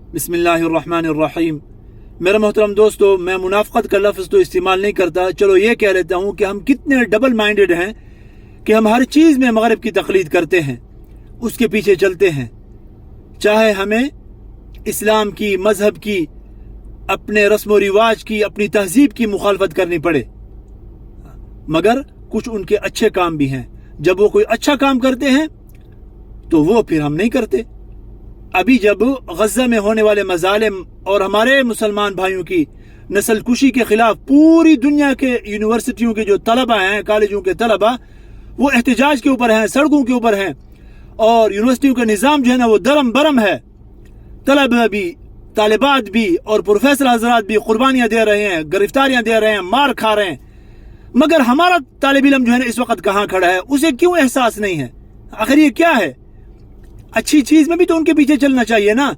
बिस्मिल्लाहिर्रहमानिर्रहीम। मेरे मोहतरम दोस्तों, मैं मुनाफ़क़त का लफ्ज़ तो इस्तेमाल नहीं करता, चलो ये कह लेता हूँ कि हम कितने डबल माइंडेड हैं कि हम हर चीज़ में मगरिब की तक़लीद करते हैं, उसके पीछे चलते हैं, चाहे हमें इस्लाम की, मज़हब की, अपने रस्म व रिवाज की, अपनी तहजीब की मुखालफत करनी पड़े। मगर कुछ उनके अच्छे काम भी हैं, जब वो कोई अच्छा काम करते हैं तो वो फिर हम नहीं करते। अभी जब गज़ा में होने वाले मज़ालिम और हमारे मुसलमान भाइयों की नस्ल कुशी के खिलाफ पूरी दुनिया के यूनिवर्सिटियों के जो तलबा हैं, कॉलेजों के तलबा, वो एहतजाज के ऊपर हैं, सड़कों के ऊपर हैं, और यूनिवर्सिटियों का निज़ाम जो है ना वो दरम बरम है। तलबा भी, तालिबात भी और प्रोफेसर हजरात भी कुर्बानियां दे रहे हैं, गिरफ्तारियां दे रहे हैं, मार खा रहे हैं। मगर हमारा तालिब इल्म जो है ना इस वक्त कहाँ खड़ा है, उसे क्यों एहसास नहीं है? आखिर ये क्या है? अच्छी चीज में भी तो उनके पीछे चलना चाहिए ना।